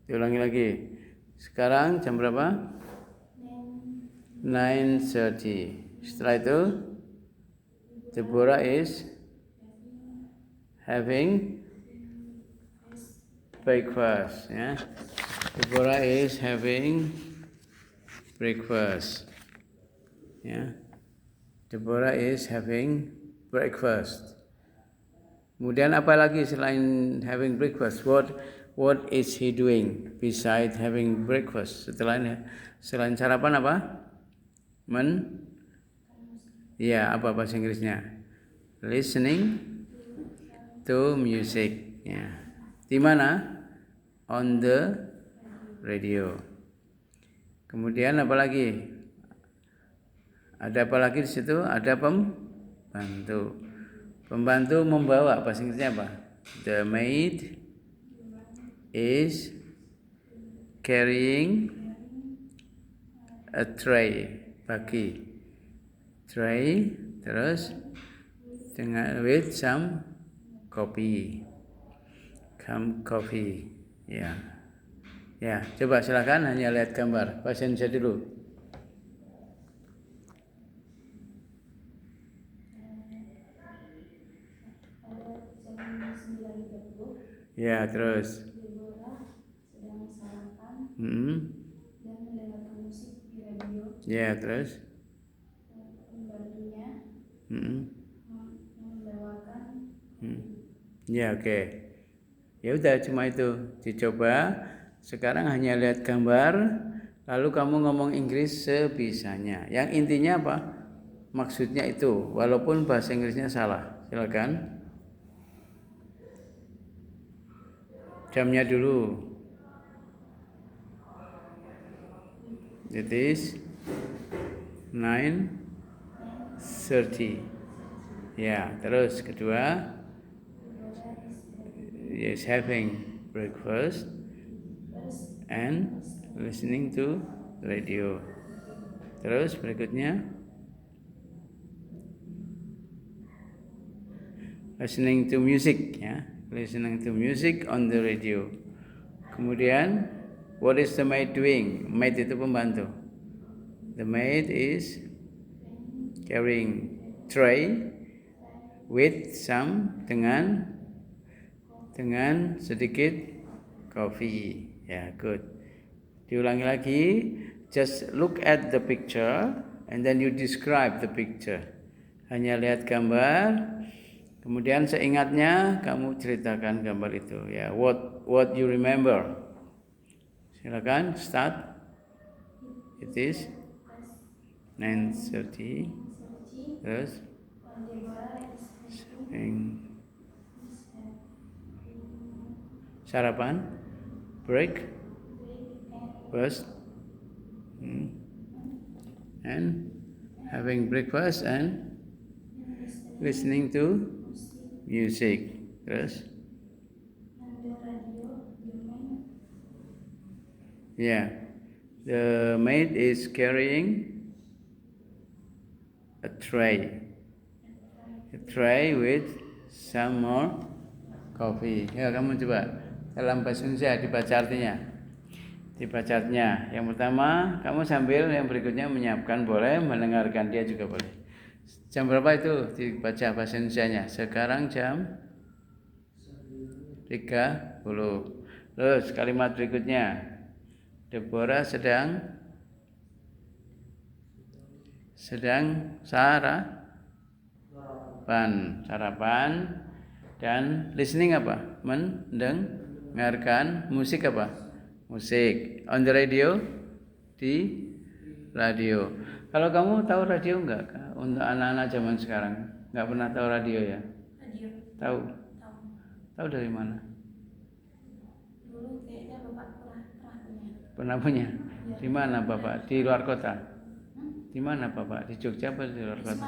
Diulangi lagi. Sekarang jam berapa? 9:30. Setelah itu Deborah is having breakfast, ya. Deborah is having breakfast. Ya. Deborah is having breakfast. Kemudian apa lagi selain having breakfast? What is he doing besides having breakfast? Selain sarapan apa? Ya, apa bahasa Inggrisnya? Listening to music. Ya. Di mana? On the radio. Kemudian apa lagi? Ada apa lagi di situ? Ada pembantu. Pembantu membawa, bahasa Inggrisnya apa? The maid is carrying a tray, bagi tray, terus dengan with some coffee, ya. Ya, coba silakan hanya lihat gambar. Pasien saya dulu. Ya, terus. Ya, terus. Ya, oke. Ya udah, cuma itu. Dicoba. Sekarang hanya lihat gambar, lalu kamu ngomong Inggris sebisanya. Yang intinya apa? Maksudnya itu, walaupun bahasa Inggrisnya salah. Silakan. Jamnya dulu. It is 9:30. Ya, terus kedua, is having breakfast and listening to radio. Terus berikutnya, listening to music, ya, listening to music on the radio. Kemudian, what is the maid doing? Maid itu pembantu. The maid is carrying tray with some dengan sedikit coffee. Ya, good. Diulangi lagi. Just look at the picture and then you describe the picture. Hanya lihat gambar, kemudian seingatnya kamu ceritakan gambar itu. Ya, what you remember. Silakan start. It is 9:30. Terus sarapan, breakfast, and having breakfast and listening to music. Terus, yeah, the maid is carrying a tray with some more coffee. Ya, kamu coba dalam bahasa Indonesia dibaca artinya. Dibaca artinya. Yang pertama, kamu sambil yang berikutnya menyiapkan boleh, mendengarkan dia juga boleh. Jam berapa itu dibaca bahasa Indonesianya? Sekarang jam 30. Terus kalimat berikutnya. Deborah sedang sarapan dan listening apa? Mendengarkan musik apa? Musik on the radio, di radio. Kalau kamu tahu radio enggak? Untuk anak-anak zaman sekarang enggak pernah tahu radio ya? Radio. Tahu. Tahu dari mana? Dulu kayaknya Bapak pernah punya. Ya. Di mana Bapak? Di luar kota? Di mana Bapak? Di Jogja atau di luar kota?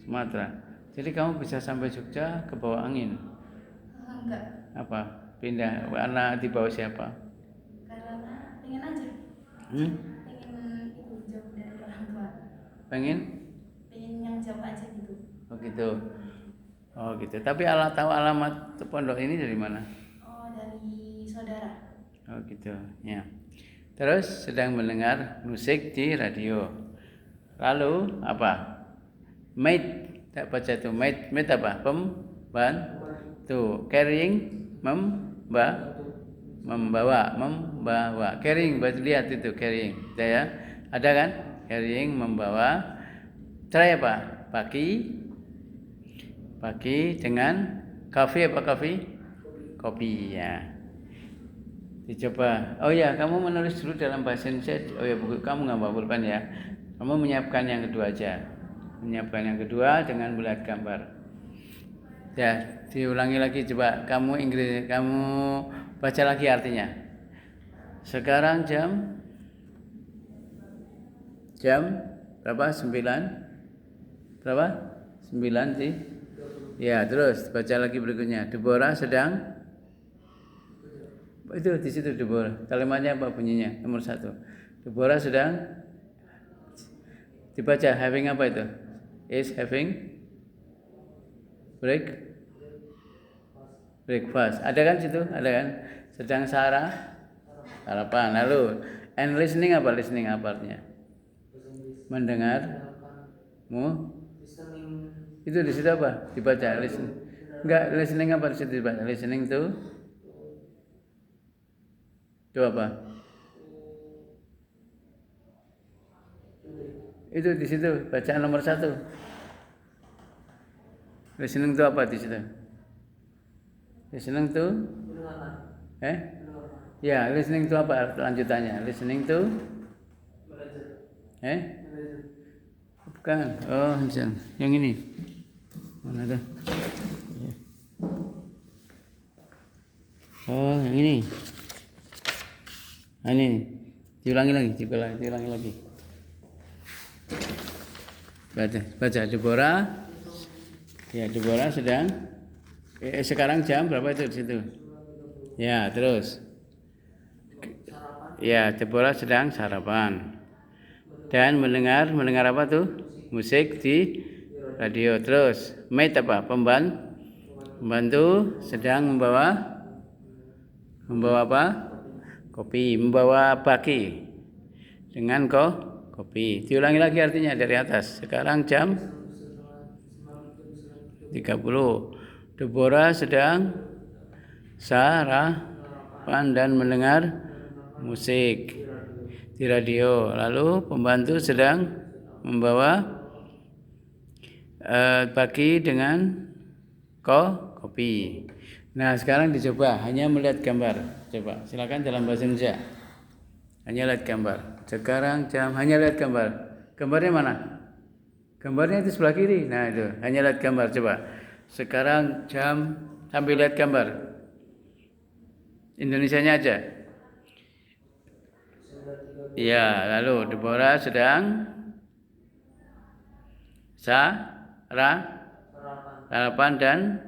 Sumatera. Jadi kamu bisa sampai Jogja ke bawah angin? Enggak. Apa? Pindah. Anak di bawah siapa? Karena pengen aja. Pengen itu jauh dari orang tua. Pengen yang jauh aja gitu. Oh gitu. Oh gitu. Tapi tahu alamat pondok ini dari mana? Oh, dari saudara. Oh gitu, ya. Terus sedang mendengar musik di radio. Lalu apa? Mate, tak baca itu. Mate apa? Pembantu. Carrying, membawa. Carrying, berarti lihat itu carrying. Ya, ada kan? Carrying, membawa. Try apa? Pagi dengan coffee apa coffee? Kopi ya. Dicoba. Oh ya, kamu menulis dulu dalam bahasa Indonesia. Oh ya, buku kamu nggak bawa pulpen ya. Kamu menyiapkan yang kedua aja. Menyiapkan yang kedua dengan melihat gambar. Ya, diulangi lagi coba. Kamu baca lagi artinya. Sekarang jam berapa? 9. Berapa? 9 sih. Ya, terus baca lagi berikutnya. Deborah sedang itu di situ Deborah. Kalimatnya apa bunyinya? Nomor 1. Deborah sedang dibaca having apa itu? Is having breakfast. Ada kan situ? Ada kan? Sedang sarapan. Lalu and listening apa? Listening apa artinya? Mendengar. Itu di situ apa? Dibaca listening. Enggak, listening apa di situ dibaca? Listening to apa? Itu di situ bacaan nomor 1. Listening to apa di situ? Listening to Ya, listening to apa lanjutannya? Listening to bukan. Oh, yang ini. Mana tuh? Oh, yang ini. Ini. Diulangi lagi. Baca Deborah. Ya, Deborah sedang sekarang jam berapa itu di situ? Ya, terus. Ya, Deborah sedang sarapan. Dan mendengar apa tuh? Musik di radio. Terus, mate apa? Pembantu sedang membawa apa? Kopi, membawa baki dengan kopi. Diulangi lagi artinya dari atas. Sekarang jam 30. Deborah sedang sarapan dan mendengar musik di radio. Lalu pembantu sedang membawa baki dengan kopi. Nah, sekarang dicoba hanya melihat gambar. Coba, silakan dalam bahasa Indonesia. Hanya lihat gambar. Sekarang hanya lihat gambar. Gambarnya mana? Gambarnya itu sebelah kiri. Nah, itu. Hanya lihat gambar. Coba. Sekarang jam sambil lihat gambar. Indonesianya aja. Ya, lalu Deborah sedang sarapan dan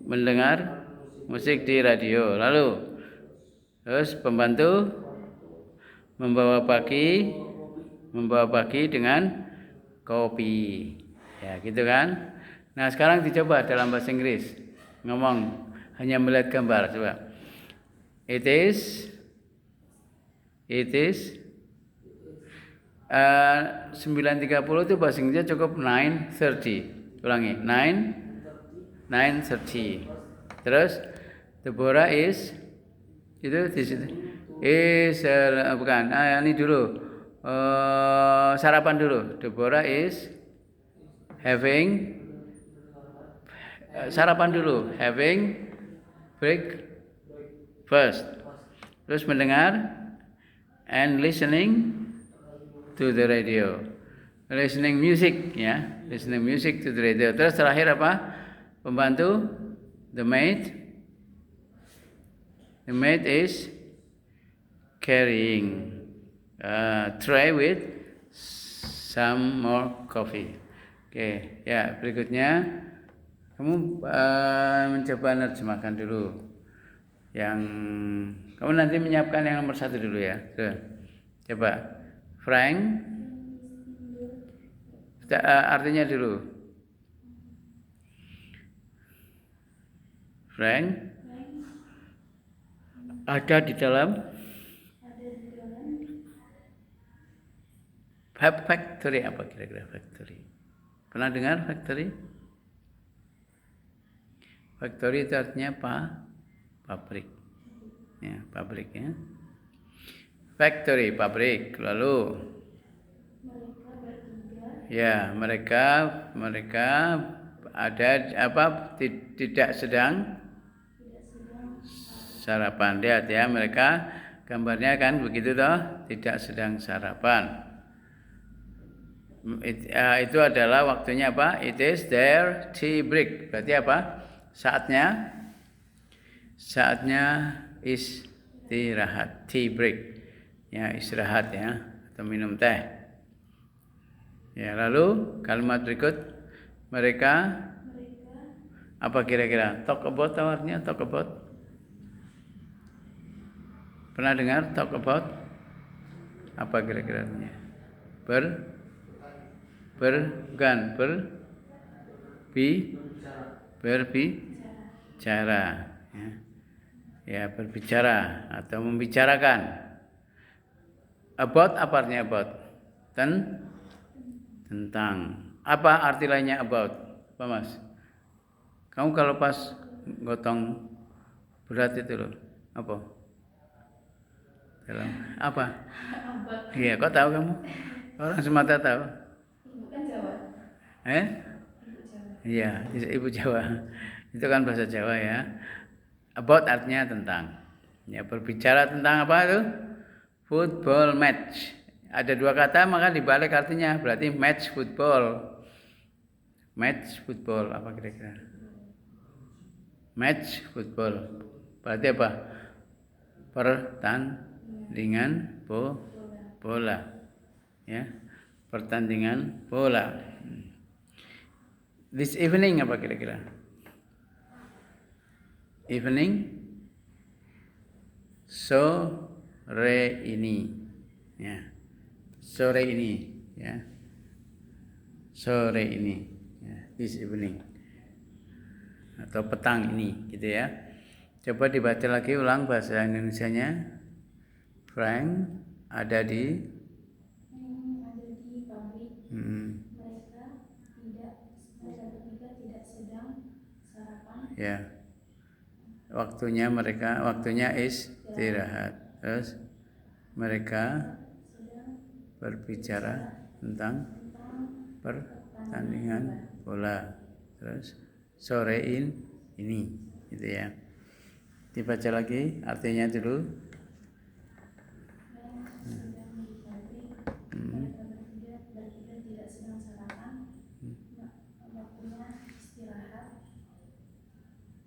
mendengar musik di radio. Lalu terus pembantu membawa baki dengan kopi. Ya, gitu kan? Nah, sekarang dicoba dalam bahasa Inggris. Ngomong hanya melihat gambar, coba. It is 9.30 itu bahasa Inggrisnya cukup 9:30. Ulangi, 9:30. Terus Deborah is itu di situ. Bukan. Ini dulu. Sarapan dulu. Deborah is having sarapan dulu. Having breakfast. Terus mendengar and listening to the radio. Listening music ya. Listening music to the radio. Terus terakhir apa? Pembantu the maid is carrying a tray with some more coffee. Oke, ya berikutnya kamu mencoba menerjemahkan dulu. Yang kamu nanti menyiapkan yang nomor 1 dulu ya. Coba Frank artinya dulu. Frank ada di dalam factory. Apa kira-kira factory? Pernah dengar factory? Factory itu artinya apa? Pabrik. Ya, pabrik ya. Factory, pabrik. Lalu ya, mereka ada apa? Tidak sedang sarapan. Lihat ya, mereka gambarnya kan begitu toh, tidak sedang sarapan. Itu adalah waktunya apa? It is their tea break. Berarti apa? Saatnya istirahat. Tea break. Ya, istirahat ya, atau minum teh. Ya, lalu kalimat berikut mereka apa kira-kira? Talk about artinya talk about. Pernah dengar talk about? Apa kira-kira artinya? Berbicara. Ya, berbicara atau membicarakan. About apa artinya about? Tentang. Apa arti lainnya about? Apa Mas? Kamu kalau pas gotong berat itu loh, apa? Dalam apa? Iya, kok tahu kamu? Orang Sumatera tahu. Ibu kan Jawa. Iya, Ibu Jawa. Itu kan bahasa Jawa ya. About artinya tentang. Ya, berbicara tentang apa itu? Football match. Ada dua kata maka dibalik artinya berarti match football. Match football apa kira-kira? Match football. Berarti apa? Pertandingan bola. Ya. Pertandingan bola. This evening apa kira-kira? Evening sore ini. Ya. Sore ini, ya. Sore ini. Ya. This evening. Atau petang ini, gitu ya. Coba dibaca lagi ulang bahasa Indonesianya. Frank ada di pabrik. Mereka tidak sedang sarapan. Ya. Waktunya istirahat. Terus mereka berbicara tentang pertandingan bola. Terus sorein ini, gitu ya. Dibaca lagi artinya dulu. Tidak sedang sarapan. Waktunya istirahat.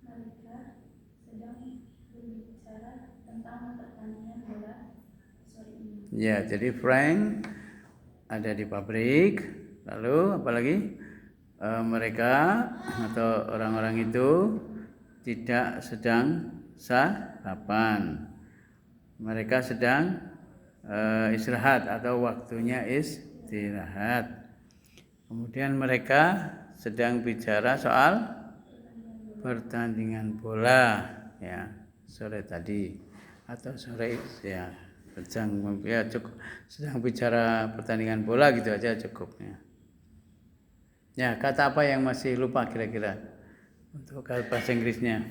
Mereka sedang berbicara tentang pertandingan bola sore ini. Ya, jadi Frank ada di pabrik. Lalu apalagi mereka atau orang-orang itu tidak sedang sarapan. Mereka sedang istirahat atau waktunya istirahat. Kemudian mereka sedang bicara soal pertandingan bola ya sore tadi atau sore ya cukup sedang bicara pertandingan bola gitu aja cukup ya. Ya, kata apa yang masih lupa kira-kira untuk bahasa Inggrisnya?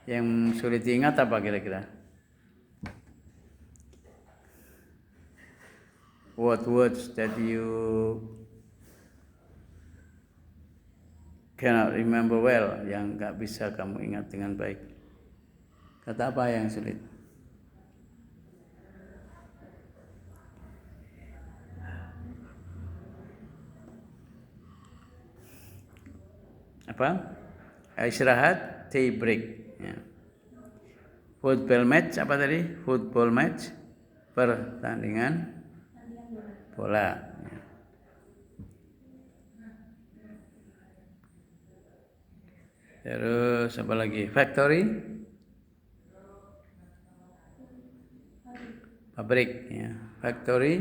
Yang sulit diingat apa kira-kira? What words that you cannot remember well, yang nggak bisa kamu ingat dengan baik? Kata apa yang sulit? Apa? Istirahat, tea break. Ya. Football match apa tadi? Football match, pertandingan bola. Ya. Terus apa lagi? Factory, pabrik. Ya. Factory,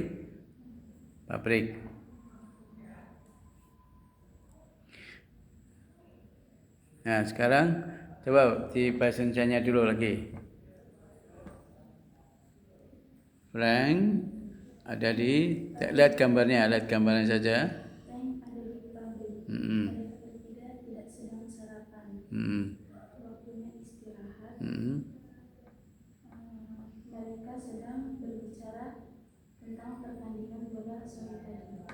pabrik. Nah, sekarang coba di bahasa Indonesianya dulu lagi. Frank ada di, lihat gambarnya saja. Frank ada di pabrik. Mm-mm. Mereka bertiga tidak sedang sarapan. Mm-mm. Waktunya istirahat. Mm-mm. Mereka sedang berbicara tentang pertandingan bola sore tadi.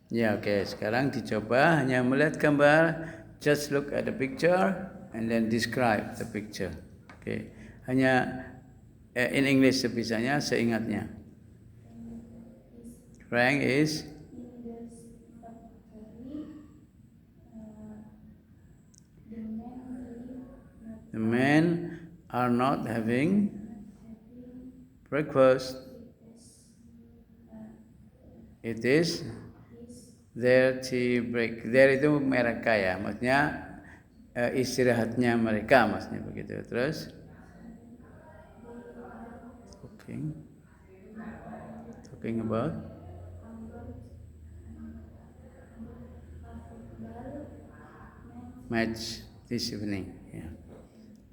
Ya, oke. Sekarang dicoba hanya melihat gambar, just look at the picture and then describe the picture. Oke. Hanya in English sebisanya, seingatnya. Frank is In the factory, the men are not having breakfast. It is their tea break. Their itu mereka ya, maksudnya istirahatnya mereka, maksudnya begitu. Terus talking about match this evening. Ya.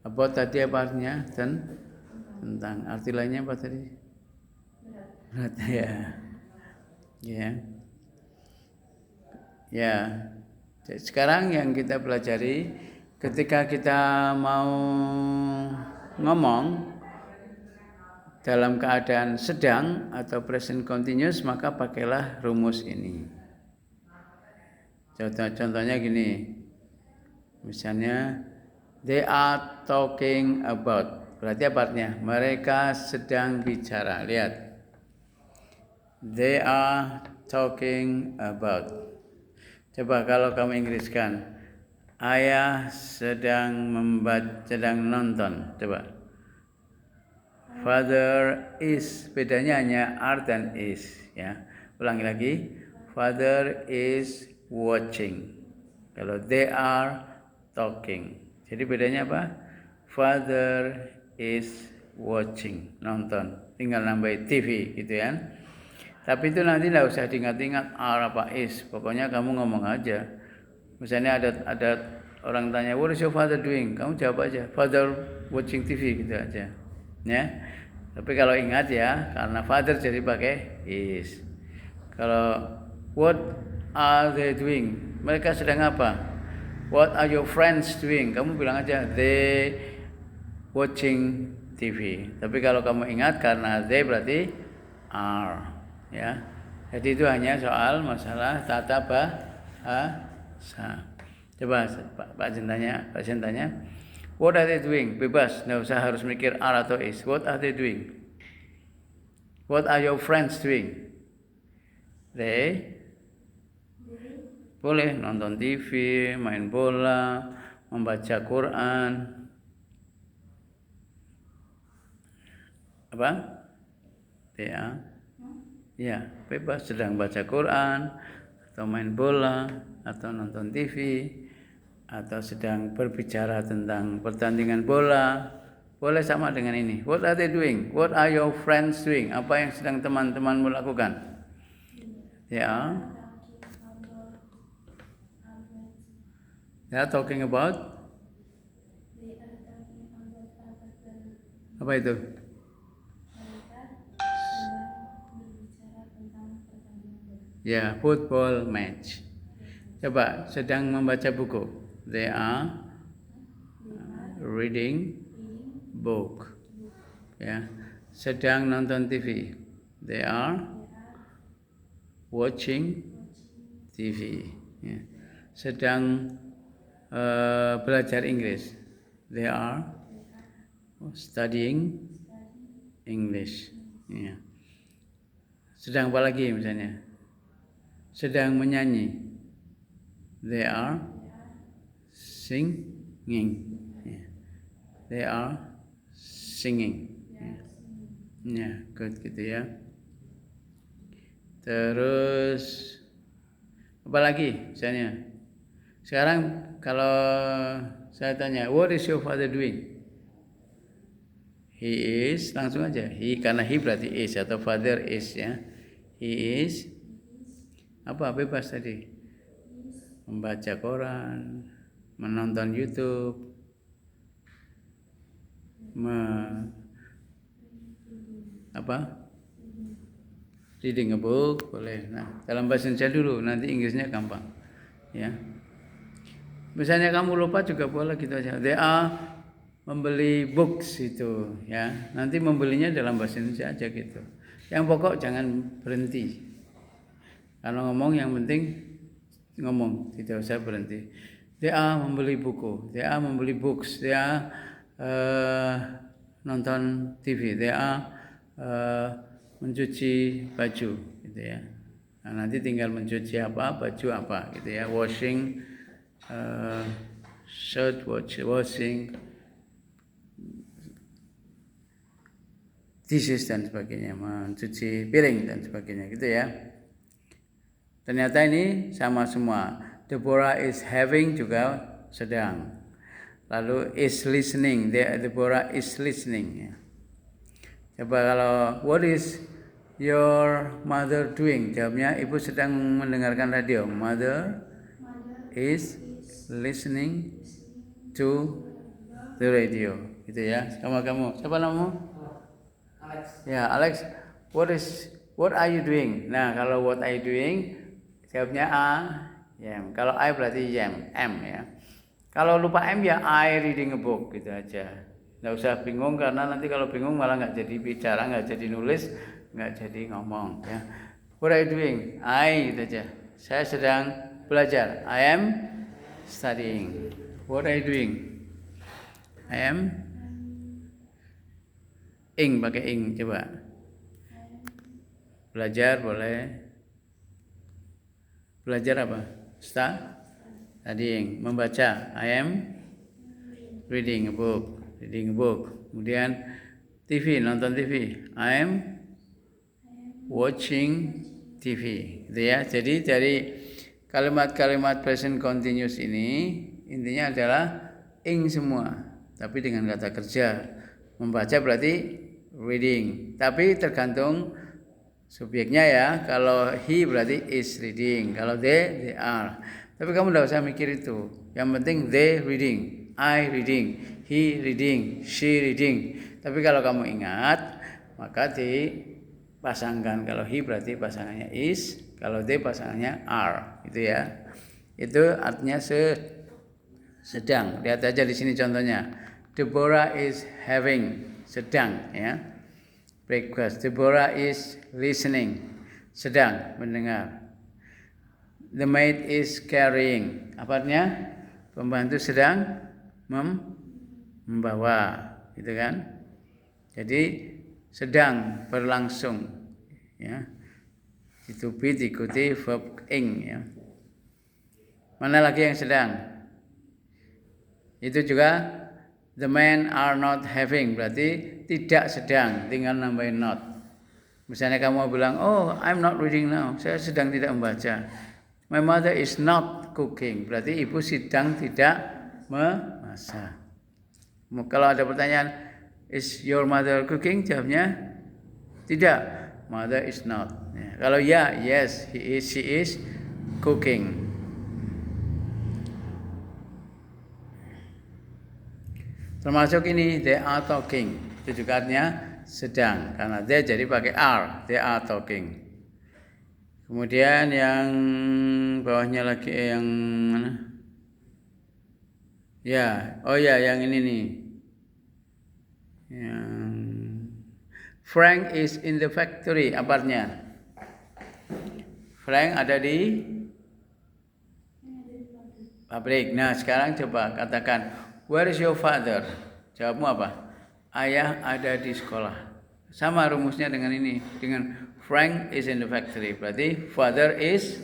About tadi apa artinya? Tentang arti lainnya apa tadi? Berat ya. Ya. Ya. Sekarang yang kita pelajari ketika kita mau ngomong dalam keadaan sedang atau present continuous, maka pakailah rumus ini. Contohnya gini. Misalnya they are talking about. Berarti apa artinya? Mereka sedang bicara. Lihat. They are talking about. Coba kalau kamu Inggriskan. Ayah sedang nonton. Coba. Father is. Bedanya hanya are dan is. Ya. Ulangi lagi. Father is watching. Kalau they are talking. Jadi bedanya apa? Father is watching. Nonton. Tinggal nambah TV gitu ya. Tapi itu nanti tidak usah diingat-ingat are apa is. Pokoknya kamu ngomong aja. Misalnya ada orang tanya, what is your father doing? Kamu jawab aja, father watching TV gitu aja. Ya. Tapi kalau ingat ya, karena father jadi pakai is. Kalau what are they doing? Mereka sedang apa? What are your friends doing? Kamu bilang aja they watching TV. Tapi kalau kamu ingat karena they berarti are, ya. Jadi itu hanya soal masalah tata bahasa. Coba Pak Jentanya, what are they doing? Bebas, nggak usah harus mikir are atau is. What are they doing? What are your friends doing? They boleh nonton TV, main bola, membaca Quran. Apa? Ya, bebas sedang baca Quran, atau main bola, atau nonton TV, atau sedang berbicara tentang pertandingan bola. Boleh sama dengan ini. What are they doing? What are your friends doing? Apa yang sedang teman-temanmu lakukan? Ya. Ya, talking about apa itu? Ya, football match. Coba sedang membaca buku. They are reading book. Ya, sedang nonton TV. They are watching TV. Ya. Sedang belajar Inggris. They are studying English. Ya. Sedang apa lagi misalnya? Sedang menyanyi. They are singing. Yeah. They are singing. Yeah, good gitu ya. Terus apa lagi misalnya? Sekarang kalau saya tanya, what is your father doing? He is, langsung aja. He, karena he berarti is atau father is ya. He is apa bebas tadi? Membaca koran, menonton YouTube, apa? Reading a book boleh. Nah, dalam bahasa Indonesia dulu, nanti Inggrisnya gampang. Ya. Misalnya kamu lupa juga boleh gitu aja. They are membeli books itu, ya. Nanti membelinya dalam bahasa Indonesia aja gitu. Yang pokok jangan berhenti. Kalau ngomong yang penting ngomong, tidak usah berhenti. They are membeli buku, they are membeli books, they are nonton TV, they are mencuci baju, gitu ya. Nah, nanti tinggal mencuci apa, baju apa, gitu ya. Washing, shirt, washing, dishes dan sebagainya, mencuci piring dan sebagainya, gitu ya. Ternyata ini sama semua. Deborah is having juga sedang. Lalu is listening. Deborah is listening. Ya. Coba kalau what is your mother doing? Jawabnya ibu sedang mendengarkan radio. Mother is listening to the radio. Gitu ya. Sama kamu. Siapa namamu? Alex. Ya, Alex. What are you doing? Nah, kalau what are you doing? Jawabnya A, yam. Kalau I berarti yam, M ya. Kalau lupa M ya I reading a book gitu aja. Nggak usah bingung karena nanti kalau bingung malah nggak jadi bicara, nggak jadi nulis, nggak jadi ngomong ya. What are you doing? I gitu aja. Saya sedang belajar. I am studying. What are you doing? I am ing, pakai ing coba. Belajar boleh. Belajar apa? Studying. Membaca. I am reading a book. Reading a book. Kemudian TV, nonton TV. I am watching TV. Gitu ya. Jadi dari kalimat-kalimat present continuous ini intinya adalah ing semua. Tapi dengan kata kerja. Membaca berarti reading. Tapi tergantung subjeknya ya. Kalau he berarti is reading. Kalau they are. Tapi kamu tidak usah mikir itu. Yang penting they reading, I reading, he reading, she reading. Tapi kalau kamu ingat, maka dipasangkan. Kalau he berarti pasangannya is, kalau they pasangannya are. Itu ya. Itu artinya sedang. Lihat aja di sini contohnya. Deborah is having, sedang ya. Breakfast. Deborah is listening, sedang mendengar. The maid is carrying. Apa artinya? Pembantu sedang membawa, gitu kan? Jadi sedang berlangsung, ya. Itu be diikuti verb ing, ya. Mana lagi yang sedang? Itu juga the men are not having, berarti tidak sedang, tinggal nambahin not. Misalnya kamu bilang, oh I'm not reading now, saya sedang tidak membaca. My mother is not cooking, berarti ibu sedang tidak memasak. Kalau ada pertanyaan, is your mother cooking? Jawabnya tidak, mother is not. Ya. Kalau ya, yes, she is cooking. Termasuk ini, they are talking. Itu juga artinya sedang. Karena they jadi pakai are. They are talking. Kemudian yang bawahnya lagi yang mana? Ya, oh ya, yang ini nih. Yang Frank is in the factory. Apa artinya? Frank ada di pabrik. Nah, sekarang coba katakan, where is your father? Jawabmu apa? Ayah ada di sekolah. Sama rumusnya dengan ini. Dengan Frank is in the factory. Berarti father is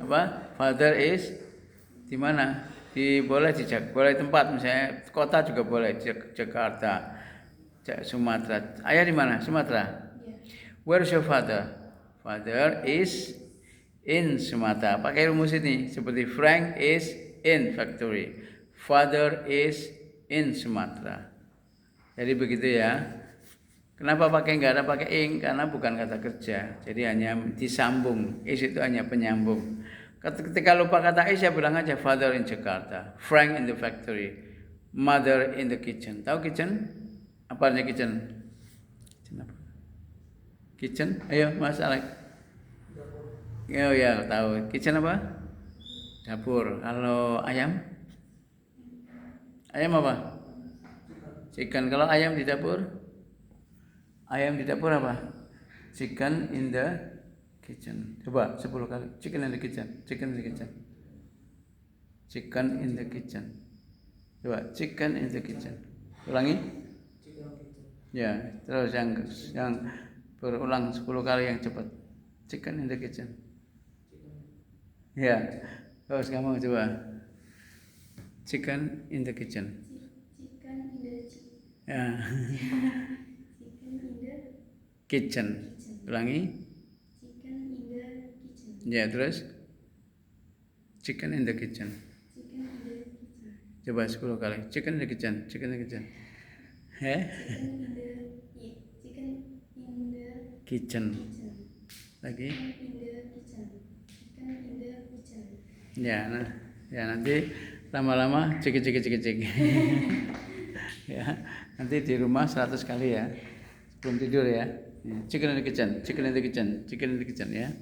apa? Father is di mana? Boleh tempat, misalnya kota juga boleh. Jakarta, Sumatera. Ayah di mana? Sumatera. Where is your father? Father is in Sumatera. Pakai rumus ini. Seperti Frank is in factory. Father is in Sumatera. Jadi begitu ya. Kenapa nggak ada pakai ing? Karena bukan kata kerja. Jadi hanya disambung. Is itu hanya penyambung. Ketika lupa kata is, ya bilang aja father in Jakarta, Frank in the factory, mother in the kitchen. Tahu kitchen? Apa artinya kitchen? Kitchen apa? Kitchen. Ayo Mas Alex. Ya tahu. Kitchen apa? Dapur. Kalau ayam? Ayam apa? Chicken. Kalau ayam di dapur? Ayam di dapur apa? Chicken in the kitchen. Coba 10 kali. Chicken in the kitchen. Chicken in the kitchen. Chicken in the kitchen. Coba chicken in the kitchen. Ulangi. Ya, terus yang berulang 10 kali yang cepat. Chicken in the kitchen. Ya. Terus kamu coba. Chicken in the kitchen. Chicken in the Ya. chicken in the Kitchen. Ulangi. chicken in the kitchen. Ya, terus chicken in the kitchen. Chicken in the kitchen. Coba 10 kali. Chicken in the kitchen. Chicken in the kitchen. Chicken in the chicken in the Kitchen. kitchen. Lagi. Chicken in the kitchen. Chicken in the kitchen. Ya nanti lama-lama cek. Ya, nanti di rumah 100 kali ya. Sebelum tidur ya. Chicken in the kitchen, chicken in the kitchen, chicken in the kitchen ya.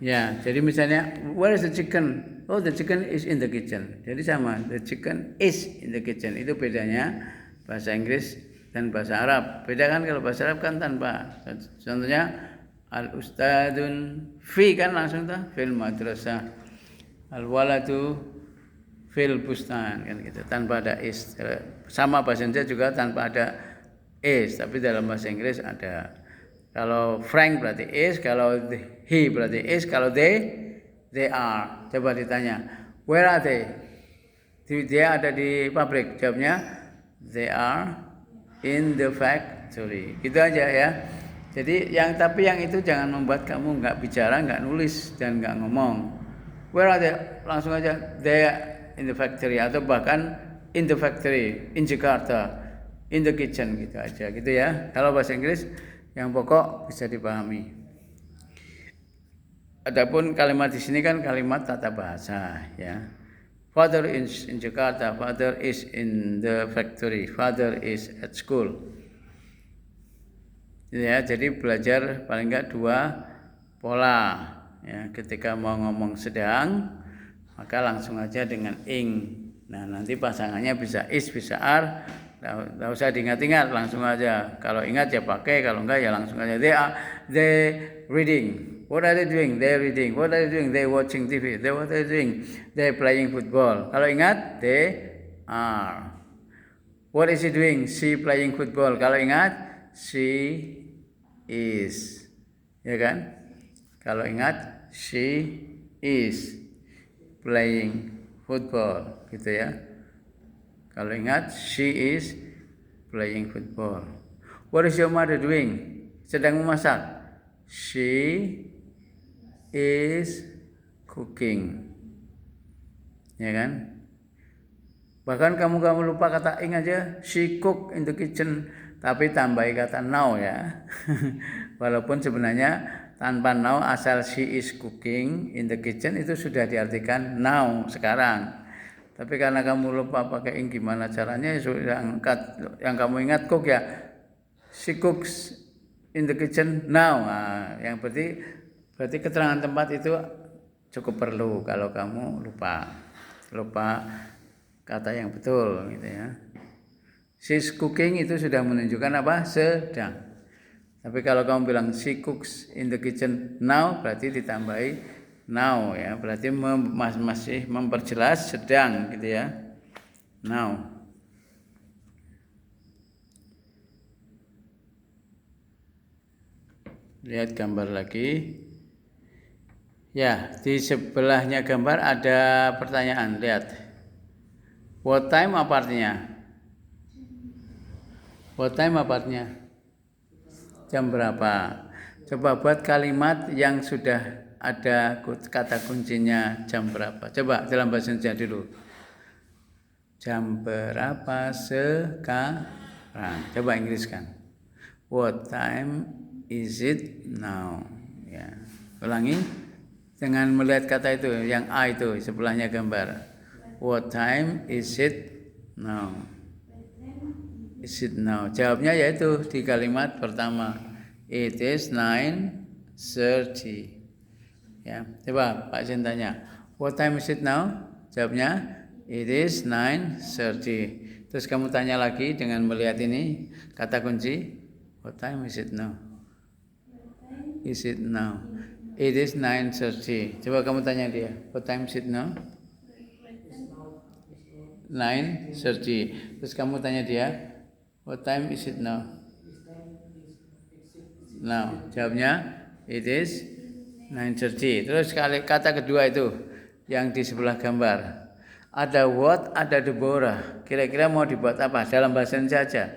Ya, jadi misalnya where is the chicken? Oh, the chicken is in the kitchen. Jadi sama, the chicken is in the kitchen. Itu bedanya bahasa Inggris dan bahasa Arab. Beda kan kalau bahasa Arab kan tanpa. Contohnya al-ustadun fi kan langsung tuh fil madrasah. Al-waladu fil bustan kan gitu. Tanpa ada is. Sama bahasa Indonesia juga tanpa ada is, tapi dalam bahasa Inggris ada. Kalau Frank berarti is, kalau he berarti is, kalau they are. Coba ditanya, where are they? Dia ada di pabrik. Jawabnya, they are in the factory. Gitu aja ya. Jadi yang itu jangan membuat kamu nggak bicara, nggak nulis dan nggak ngomong. Where are they? Langsung aja, they are in the factory atau bahkan in the factory, in Jakarta, in the kitchen gitu aja gitu ya. Kalau bahasa Inggris yang pokok bisa dipahami. Adapun kalimat di sini kan kalimat tata bahasa ya. Father is in Jakarta, father is in the factory, father is at school. Ya, jadi belajar paling enggak 2 pola ya. Ketika mau ngomong sedang maka langsung aja dengan ing. Nah, nanti pasangannya bisa is, bisa are. Nggak usah diingat-ingat, langsung aja. Kalau ingat ya pakai, kalau enggak ya langsung aja. They reading. What are they doing? They reading. What are they doing? They watching TV. What are they doing? They playing football. Kalau ingat, they are. What is she doing? She playing football. Kalau ingat, she is. Ya kan? Kalau ingat, she is playing football, gitu ya. Kalau ingat, she is playing football. What is your mother doing? Sedang memasak. She is cooking. Ya kan? Bahkan kamu lupa kata ing aja, she cook in the kitchen, tapi tambahi kata now ya. Walaupun sebenarnya tanpa now asal she is cooking in the kitchen itu sudah diartikan now sekarang. Tapi karena kamu lupa pakai ing, gimana caranya? Yang kamu ingat cook ya, she cooks in the kitchen now. Nah, yang berarti keterangan tempat itu cukup perlu kalau kamu lupa kata yang betul gitu ya. She's cooking itu sudah menunjukkan apa? Sedang. Tapi kalau kamu bilang she cooks in the kitchen now, berarti ditambahi now ya, berarti masih memperjelas sedang gitu ya. Now. Lihat gambar lagi. Ya, di sebelahnya gambar ada pertanyaan, lihat. What time apa artinya? What time apa artinya? Jam berapa? Coba buat kalimat yang sudah ada kata kuncinya jam berapa. Coba dalam bahasa Indonesia dulu. Jam berapa sekarang? Coba Inggriskan. What time is it now? Ya. Ulangi dengan melihat kata itu, yang A itu sebelahnya gambar. What time is it now? What time is is it now? Jawabnya yaitu di kalimat pertama. It is 9:30. Ya, coba Pak Jen tanya, what time is it now? Jawabnya it is 9:30. Terus kamu tanya lagi dengan melihat ini kata kunci, what time is it now? Is it now? It is 9:30. Coba kamu tanya dia, what time is it now? 9:30. Terus kamu tanya dia, what time is it now? Now, jawabnya it is 9:30. Terus kata kedua itu yang di sebelah gambar. Ada what, ada Deborah. Kira-kira mau dibuat apa? Dalam bahasa Indonesia saja.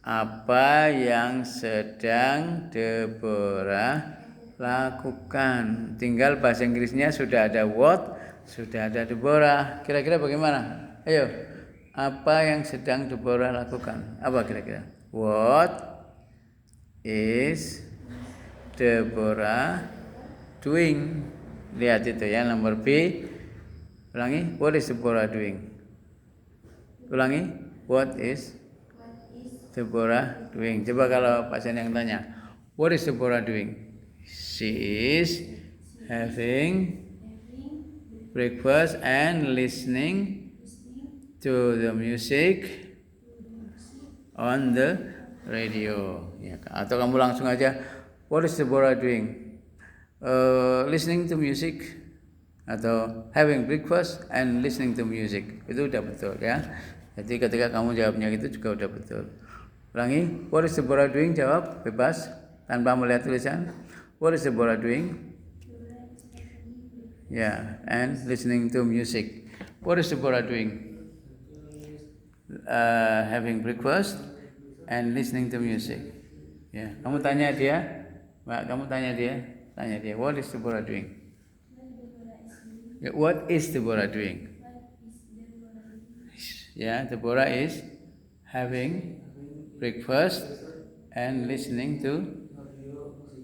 Apa yang sedang Deborah lakukan? Tinggal bahasa Inggrisnya sudah ada what, sudah ada Deborah. Kira-kira bagaimana? Ayo. Apa yang sedang Deborah lakukan? Apa kira-kira? What is Deborah doing? Lihat itu ya, nomor B. Ulangi, what is Deborah doing? Ulangi, what is Deborah doing? Coba kalau Pak Sen yang tanya, what is Deborah doing? She is having breakfast and listening to the music on the radio. Ya, atau kamu langsung aja, what is Deborah doing? Listening to music atau having breakfast and listening to music. Itu udah betul ya. Jadi ketika kamu jawabnya itu juga udah betul. Ulangi, what is Deborah doing? Jawab bebas tanpa melihat tulisan. What is Deborah doing? Yeah, and listening to music. What is Deborah doing? Having breakfast and listening to music. Ya, kamu tanya dia, Mbak, kamu tanya dia, what is Deborah doing? Yeah, what is Deborah doing? Ya, Deborah is having breakfast and listening to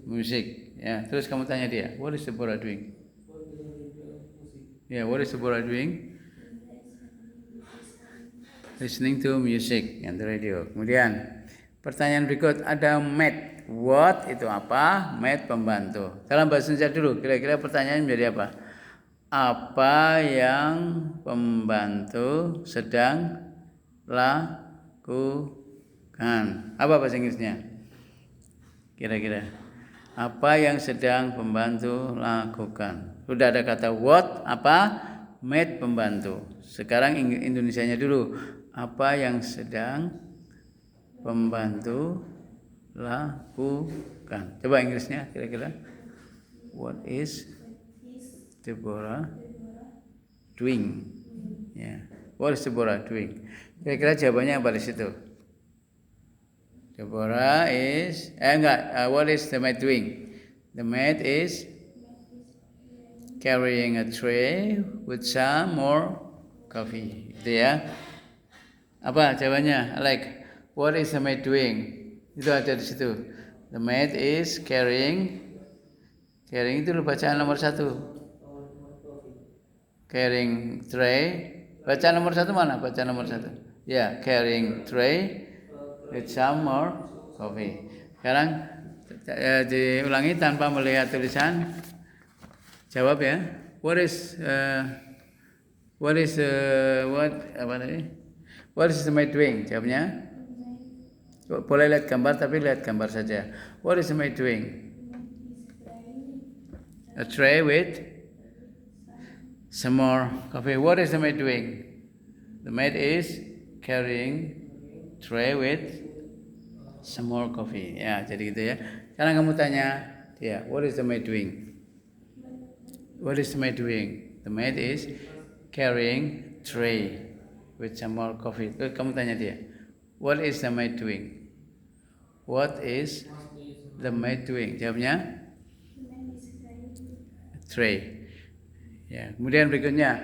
music. Ya, terus kamu tanya dia, what is Deborah doing? Ya, what is Deborah doing? Listening to music on the radio. Kemudian pertanyaan berikut ada maid. What itu apa? Maid pembantu. Dalam bahasa Indonesia dulu, kira-kira pertanyaan menjadi apa? Apa yang pembantu sedang lakukan? Apa bahasa Inggrisnya? Kira-kira apa yang sedang pembantu lakukan? Sudah ada kata what, apa? Maid pembantu. Sekarang Indonesianya dulu. Apa yang sedang pembantu lakukan? Coba Inggrisnya kira-kira. What is Deborah doing? Ya. What is Deborah doing? Kira-kira jawabannya apa di situ? Deborah is what is the maid doing? The maid is carrying a tray with some more coffee. Itu ya. Apa jawabannya? Like, what is the maid doing? Itu ada di situ. The maid is carrying itu bacaan nomor 1. Carrying tray. Bacaan nomor 1 mana? Bacaan nomor 1. Ya, carrying tray with some more coffee. Sekarang diulangi tanpa melihat tulisan. Jawab ya. What is what is the maid doing? Jawabnya. Boleh lihat gambar tapi lihat gambar saja. What is the maid doing? A tray with some more coffee. What is the maid doing? The maid is carrying tray with some more coffee. Ya, jadi gitu ya. Sekarang kamu tanya dia, what is the maid doing? What is the maid doing? The maid is carrying tray with some more coffee. Terus kamu tanya dia, what is the maid doing? What is the maid doing? Jawabnya tray. Ya, kemudian berikutnya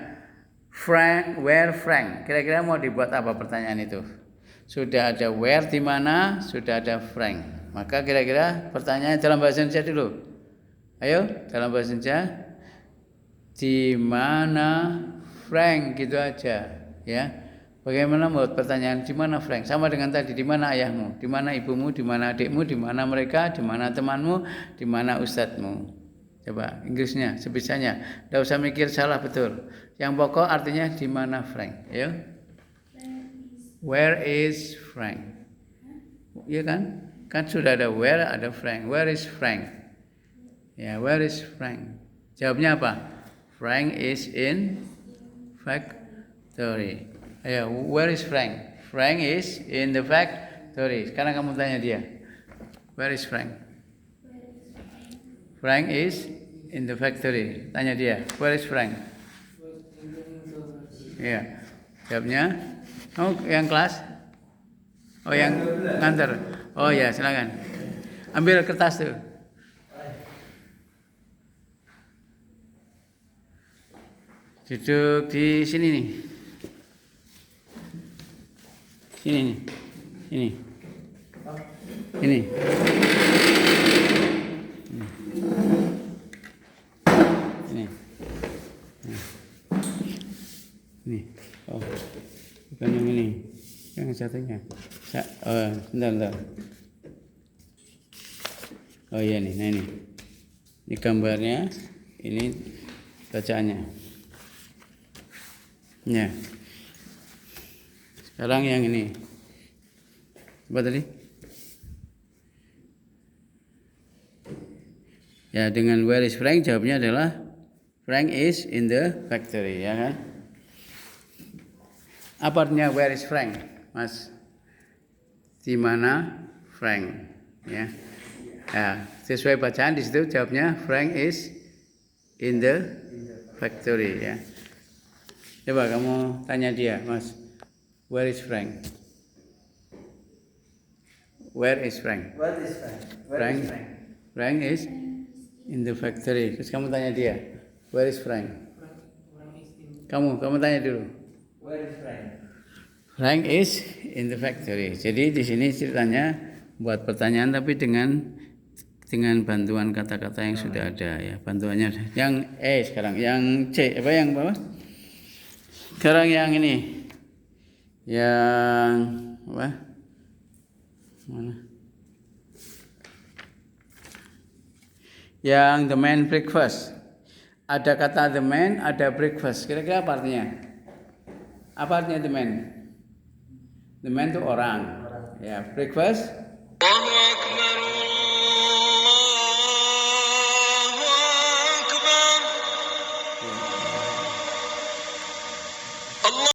Frank, where Frank? Kira-kira mau dibuat apa pertanyaan itu? Sudah ada where di mana, sudah ada Frank. Maka kira-kira pertanyaan dalam bahasa Indonesia dulu. Ayo, dalam bahasa Indonesia. Di mana Frank gitu aja, ya. Bagaimana menurut pertanyaan di mana Frank? Sama dengan tadi, di mana ayahmu, di mana ibumu, di mana adikmu, di mana mereka, di mana temanmu, di mana ustadzmu. Coba Inggrisnya sebisanya. Tidak usah mikir salah betul. Yang pokok artinya di mana Frank, ya? Where is Frank? Iya kan? Kan sudah ada where, ada Frank. Where is Frank? Ya, where is Frank? Jawabnya apa? Frank is in factory. Ayo, where is Frank? Frank is in the factory. Sekarang kamu tanya dia. Where is Frank? Frank is in the factory. Tanya dia. Where is Frank? Iya. Jawabnya. Oh, yang kelas? Oh, yang nganter. Oh ya, silakan. Ambil kertas tuh. Duduk di sini nih. Sini nih. Ini. Ini. Ini. Ini. Oh. Bukan yang ini. Yang satunya. Bentar. Oh iya nih, nah ini. Ini gambarnya, ini bacaannya. Ya. Sekarang yang ini. Apa tadi? Ya, dengan where is Frank jawabnya adalah Frank is in the factory, ya kan? Apa artinya where is Frank, Mas? Di mana Frank, ya? Ya, sesuai bacaan di situ jawabnya Frank is in the factory, ya. Coba kamu tanya dia, Mas. Where is Frank? Where is Frank? What is Frank? Frank. Frank is in the factory. Terus kamu tanya dia, where is Frank? Kamu tanya dulu. Where is Frank? Frank is in the factory. Jadi di sini ceritanya buat pertanyaan tapi dengan bantuan kata-kata yang sudah ada, ya. Bantuannya yang sekarang, yang C apa yang bawah? Sekarang yang ini. Yang apa? Mana? Yang the man breakfast. Ada kata the man, ada breakfast. Kira-kira apa artinya? Apa artinya the man? The man itu orang. Ya, breakfast.